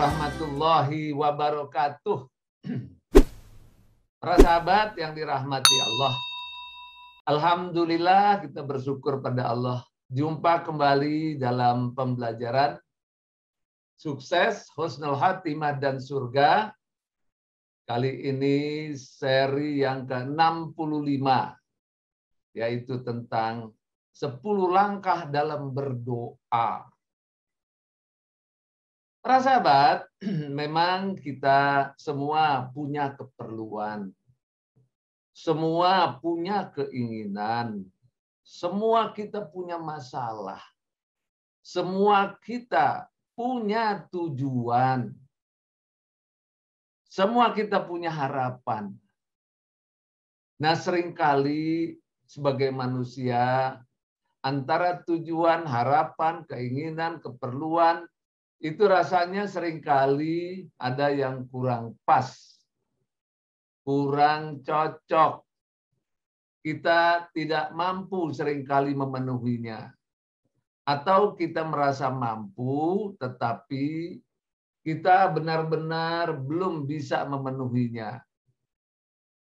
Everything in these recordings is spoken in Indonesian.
warahmatullahi wabarakatuh. Para sahabat yang dirahmati Allah, alhamdulillah kita bersyukur pada Allah. Jumpa kembali dalam pembelajaran sukses, husnul khatimah dan surga. Kali ini seri yang ke-65, yaitu tentang 10 langkah dalam berdoa. Para sahabat, memang kita semua punya keperluan. Semua punya keinginan. Semua kita punya masalah. Semua kita punya tujuan. Semua kita punya harapan. Nah, seringkali sebagai manusia, antara tujuan, harapan, keinginan, keperluan, itu rasanya seringkali ada yang kurang pas, kurang cocok. Kita tidak mampu seringkali memenuhinya. Atau kita merasa mampu, tetapi kita benar-benar belum bisa memenuhinya.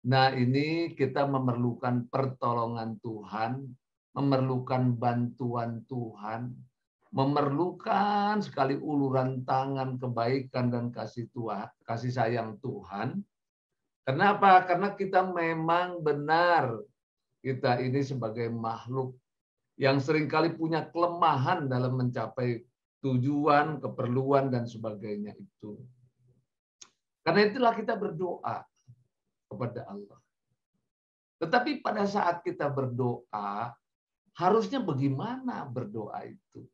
Nah, ini kita memerlukan pertolongan Tuhan, memerlukan bantuan Tuhan, memerlukan sekali uluran tangan kebaikan dan kasih sayang Tuhan. Kenapa? Karena kita memang benar, kita ini sebagai makhluk yang seringkali punya kelemahan dalam mencapai tujuan, keperluan, dan sebagainya itu. Karena itulah kita berdoa kepada Allah. Tetapi pada saat kita berdoa, harusnya bagaimana berdoa itu?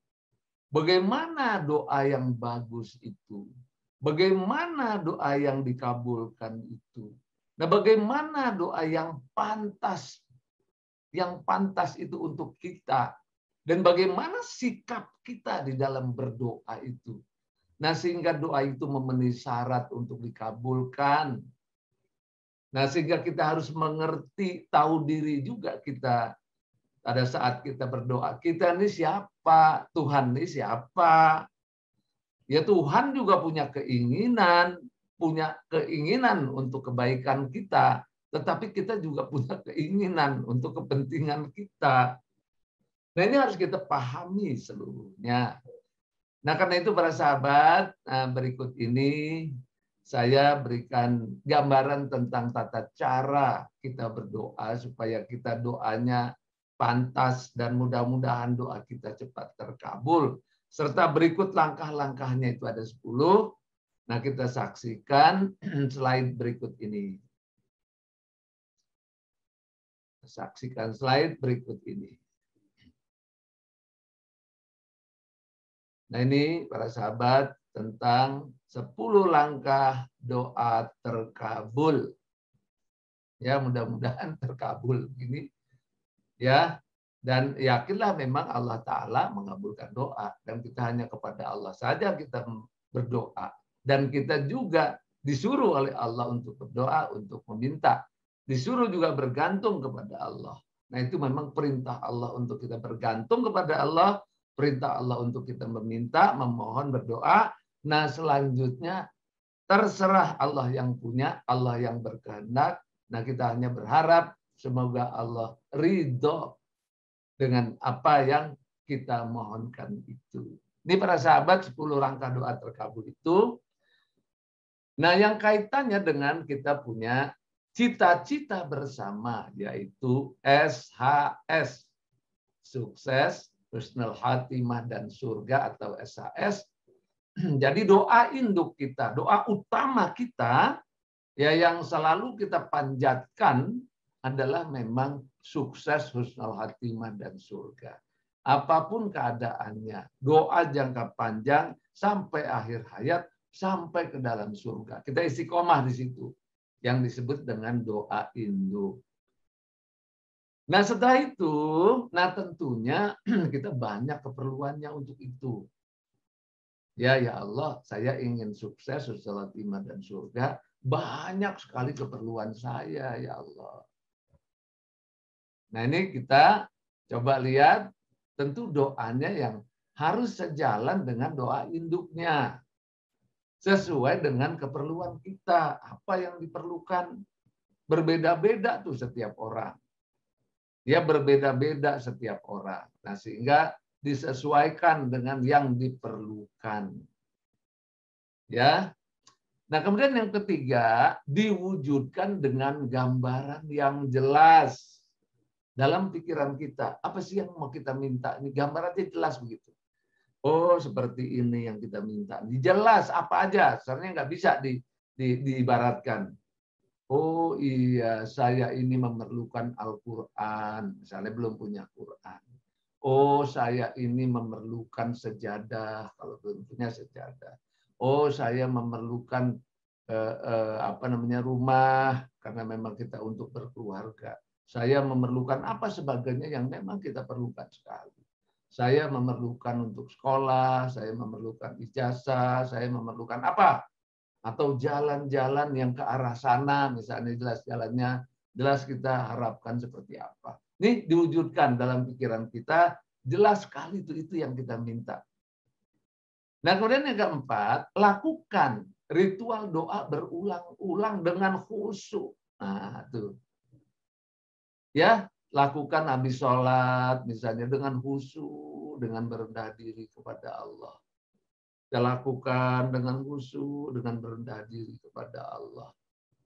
Bagaimana doa yang bagus itu? Bagaimana doa yang dikabulkan itu? Nah, bagaimana doa yang pantas? Yang pantas itu untuk kita. Dan bagaimana sikap kita di dalam berdoa itu? Nah, sehingga doa itu memenuhi syarat untuk dikabulkan. Nah, sehingga kita harus mengerti, tahu diri juga kita. Pada saat kita berdoa, kita ini siapa? Tuhan ini siapa? Ya, Tuhan juga punya keinginan untuk kebaikan kita, tetapi kita juga punya keinginan untuk kepentingan kita. Nah, ini harus kita pahami seluruhnya. Nah, karena itu para sahabat, berikut ini saya berikan gambaran tentang tata cara kita berdoa supaya kita doanya pantas dan mudah-mudahan doa kita cepat terkabul. Serta berikut langkah-langkahnya itu ada 10. Nah, kita saksikan slide berikut ini. Saksikan slide berikut ini. Nah, ini para sahabat tentang 10 langkah doa terkabul. Ya, mudah-mudahan terkabul ini. Ya, dan yakinlah memang Allah Ta'ala mengabulkan doa. Dan kita hanya kepada Allah saja kita berdoa. Dan kita juga disuruh oleh Allah untuk berdoa, untuk meminta. Disuruh juga bergantung kepada Allah. Nah, itu memang perintah Allah untuk kita bergantung kepada Allah. Perintah Allah untuk kita meminta, memohon, berdoa. Nah, selanjutnya terserah Allah yang punya, Allah yang berkehendak. Nah, kita hanya berharap semoga Allah ridho dengan apa yang kita mohonkan itu. Ini para sahabat 10 langkah doa terkabul itu. Nah, yang kaitannya dengan kita punya cita-cita bersama, yaitu SHS. Sukses, husnul khatimah, dan surga atau SHS. Jadi doa induk kita, doa utama kita, ya yang selalu kita panjatkan adalah memang sukses, husnul khatimah, dan surga. Apapun keadaannya, doa jangka panjang sampai akhir hayat, sampai ke dalam surga. Kita istiqomah di situ, yang disebut dengan doa induk. Nah, setelah itu, nah tentunya kita banyak keperluannya untuk itu. Ya Allah, saya ingin sukses, husnul khatimah, dan surga. Banyak sekali keperluan saya, ya Allah. Nah, ini kita coba lihat, tentu doanya yang harus sejalan dengan doa induknya. sesuai dengan keperluan kita. Apa yang diperlukan berbeda-beda tuh setiap orang. Dia berbeda-beda setiap orang. Nah, sehingga disesuaikan dengan yang diperlukan. Ya. Nah, kemudian yang ketiga, diwujudkan dengan gambaran yang jelas dalam pikiran kita. Apa sih yang mau kita minta? Ini gambarannya jelas begitu. Oh, seperti ini yang kita minta. Jelas apa aja. Sebenarnya nggak bisa diibaratkan. Oh iya, saya ini memerlukan Al-Quran. Misalnya belum punya Quran. Oh, saya ini memerlukan sejadah. Kalau belum punya sejadah. Oh, saya memerlukan rumah karena memang kita untuk berkeluarga. Saya memerlukan apa sebagainya yang memang kita perlukan sekali. Saya memerlukan untuk sekolah, saya memerlukan ijazah, saya memerlukan apa? Atau jalan-jalan yang ke arah sana, misalnya jelas jalannya, jelas kita harapkan seperti apa. Ini diwujudkan dalam pikiran kita, jelas sekali itu yang kita minta. Nah, kemudian yang keempat, lakukan ritual doa berulang-ulang dengan khusyuk. Nah, tuh. Ya, lakukan habis sholat, misalnya dengan khusyuk, dengan berendah diri kepada Allah. Kita lakukan dengan khusyuk, dengan berendah diri kepada Allah.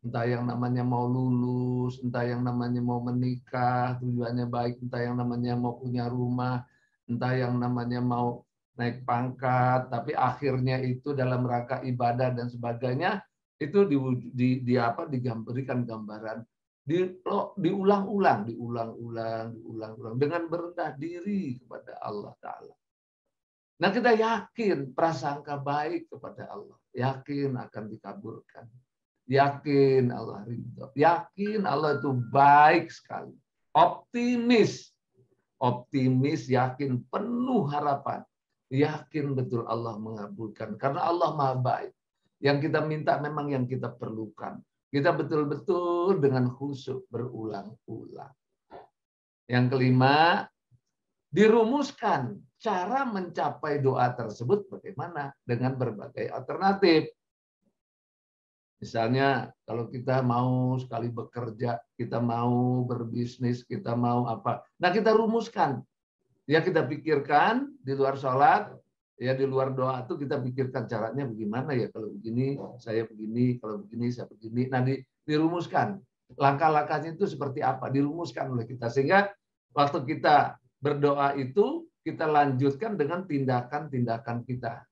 Entah yang namanya mau lulus, entah yang namanya mau menikah, tujuannya baik, entah yang namanya mau punya rumah, entah yang namanya mau naik pangkat, tapi akhirnya itu dalam rangka ibadah dan sebagainya, itu diberikan gambaran, diulang-ulang dengan berendah diri kepada Allah Ta'ala. Nah, kita yakin prasangka baik kepada Allah, yakin akan dikabulkan. Yakin Allah ridho. Yakin Allah itu baik sekali. Optimis. Optimis, yakin, penuh harapan. Yakin betul Allah mengabulkan. Karena Allah maha baik. Yang kita minta memang yang kita perlukan. Kita betul-betul dengan khusyuk berulang-ulang. Yang kelima, dirumuskan cara mencapai doa tersebut bagaimana? Dengan berbagai alternatif. Misalnya kalau kita mau sekali bekerja, kita mau berbisnis, kita mau apa. Nah, kita rumuskan. Ya, kita pikirkan di luar sholat, ya di luar doa itu kita pikirkan caranya bagaimana ya. Kalau begini, saya begini. Kalau begini, saya begini. Nah, dirumuskan. Langkah-langkahnya itu seperti apa? Dirumuskan oleh kita. Sehingga waktu kita berdoa itu, kita lanjutkan dengan tindakan-tindakan kita.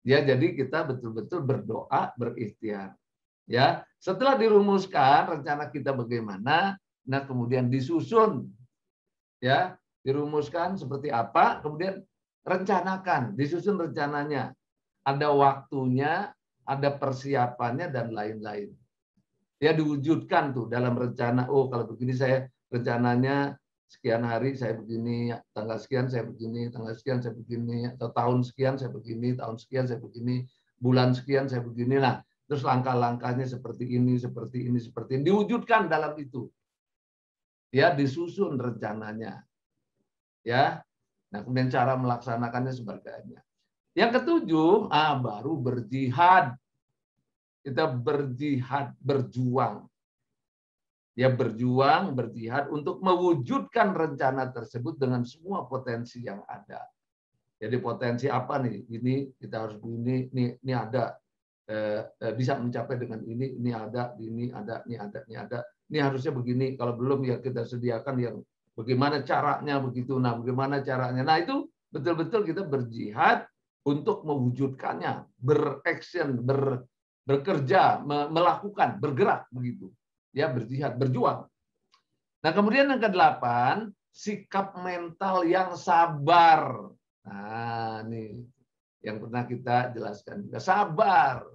Ya, jadi kita betul-betul berdoa, berikhtiar. Ya, setelah dirumuskan rencana kita bagaimana, nah kemudian disusun, ya, dirumuskan seperti apa, kemudian rencanakan, disusun rencananya, ada waktunya, ada persiapannya dan lain-lain. Ya, diwujudkan tuh dalam rencana. Oh, kalau begini saya rencananya sekian hari saya begini, tanggal sekian saya begini, tanggal sekian saya begini, atau tahun sekian saya begini, tahun sekian saya begini, bulan sekian saya begini. Nah, terus langkah-langkahnya seperti ini, seperti ini, seperti ini. Diwujudkan dalam itu. Ya, disusun rencananya. Ya. Nah, kemudian cara melaksanakannya sebagainya. Yang ketujuh, baru berjihad. Kita berjihad, berjuang. Ya, berjuang, berjihad untuk mewujudkan rencana tersebut dengan semua potensi yang ada. Jadi potensi apa nih? Ini kita harus begini, ini ada bisa mencapai dengan ini ada, ini ada, ini ada, ini ada. Ini harusnya begini. Kalau belum ya kita sediakan yang bagaimana caranya begitu. Nah, bagaimana caranya? Nah, itu betul-betul kita berjihad untuk mewujudkannya, beraction, bekerja, melakukan, bergerak begitu. Ya, berjihad, berjuang. Nah, kemudian yang ke-8, sikap mental yang sabar. Nah, ini yang pernah kita jelaskan juga. Sabar.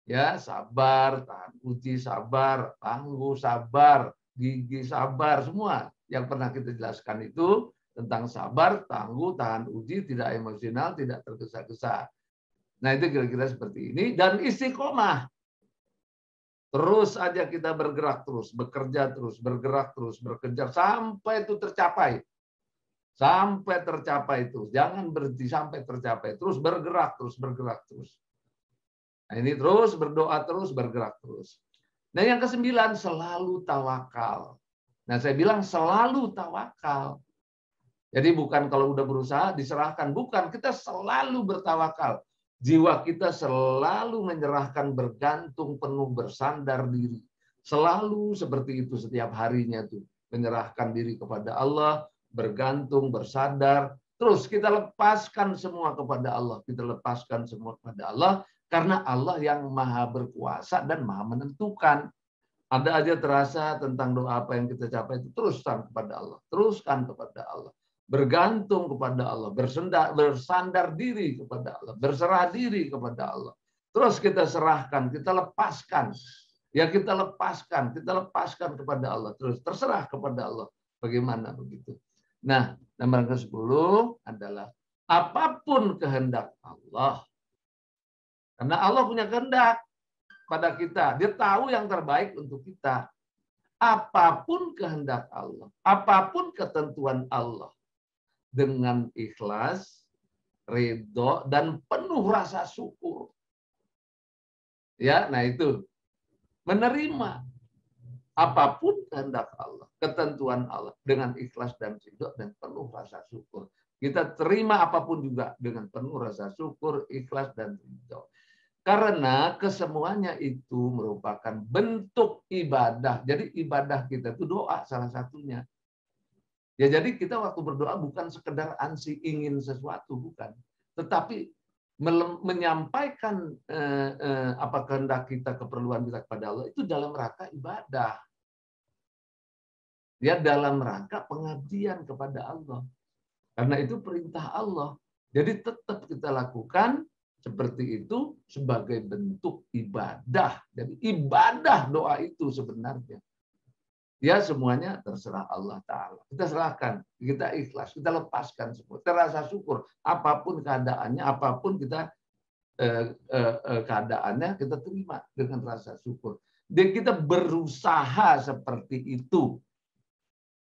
Ya, sabar, tahan uji, sabar, tangguh, sabar, gigi, sabar, semua yang pernah kita jelaskan itu tentang sabar, tangguh, tahan uji, tidak emosional, tidak tergesa-gesa. Nah, itu kira-kira seperti ini. Dan istiqomah. Terus aja kita bergerak terus, bekerja terus, bergerak terus, bekerja sampai itu tercapai. Sampai tercapai itu. Jangan berhenti sampai tercapai. Terus bergerak terus, bergerak terus. Nah, ini terus berdoa terus, bergerak terus. Nah, yang ke-9 selalu tawakal. Nah, saya bilang selalu tawakal. Jadi bukan kalau udah berusaha diserahkan, bukan, kita selalu bertawakal. Jiwa kita selalu menyerahkan, bergantung penuh, bersandar diri. Selalu seperti itu setiap harinya tuh, menyerahkan diri kepada Allah, bergantung, bersandar. Terus kita lepaskan semua kepada Allah, kita lepaskan semua kepada Allah karena Allah yang maha berkuasa dan maha menentukan. Ada aja terasa tentang doa apa yang kita capai itu teruskan kepada Allah, teruskan kepada Allah. Bergantung kepada Allah, bersandar diri kepada Allah, berserah diri kepada Allah. Terus kita serahkan, kita lepaskan. Ya kita lepaskan kepada Allah. Terus terserah kepada Allah. Bagaimana begitu? Nah, nomor ke-10 adalah apapun kehendak Allah. Karena Allah punya kehendak pada kita. Dia tahu yang terbaik untuk kita. Apapun kehendak Allah, apapun ketentuan Allah, dengan ikhlas, ridho, dan penuh rasa syukur. Ya, nah itu. Menerima apapun kehendak Allah, ketentuan Allah, dengan ikhlas dan ridho dan penuh rasa syukur. Kita terima apapun juga dengan penuh rasa syukur, ikhlas, dan ridho. Karena kesemuanya itu merupakan bentuk ibadah. Jadi ibadah kita itu doa salah satunya. Ya jadi kita waktu berdoa bukan sekedar ansi ingin sesuatu, bukan. Tetapi menyampaikan apa kehendak kita, keperluan kita kepada Allah itu dalam rangka ibadah. Ya dalam rangka pengabdian kepada Allah. Karena itu perintah Allah. Jadi tetap kita lakukan seperti itu sebagai bentuk ibadah. Jadi ibadah doa itu sebenarnya. Ya semuanya terserah Allah Ta'ala. Kita serahkan, kita ikhlas, kita lepaskan semua. Terasa syukur, apapun keadaannya, apapun kita keadaannya, kita terima dengan rasa syukur. Dan kita berusaha seperti itu.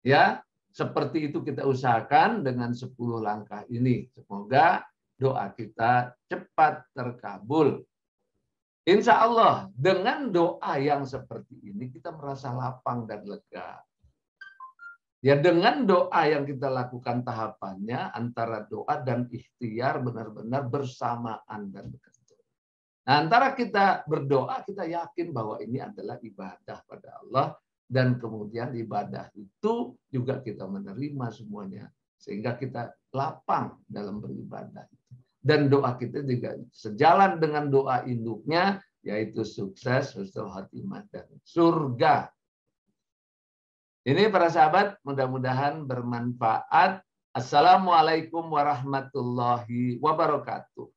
Ya, seperti itu kita usahakan dengan 10 langkah ini. Semoga doa kita cepat terkabul. Insya Allah dengan doa yang seperti ini kita merasa lapang dan lega. Ya dengan doa yang kita lakukan tahapannya antara doa dan ikhtiar benar-benar bersamaan dan bekerja. Nah, antara kita berdoa kita yakin bahwa ini adalah ibadah pada Allah dan kemudian ibadah itu juga kita menerima semuanya sehingga kita lapang dalam beribadah. Dan doa kita juga sejalan dengan doa induknya, yaitu sukses, husnul khatimah, dan surga. Ini para sahabat, mudah-mudahan bermanfaat. Assalamualaikum warahmatullahi wabarakatuh.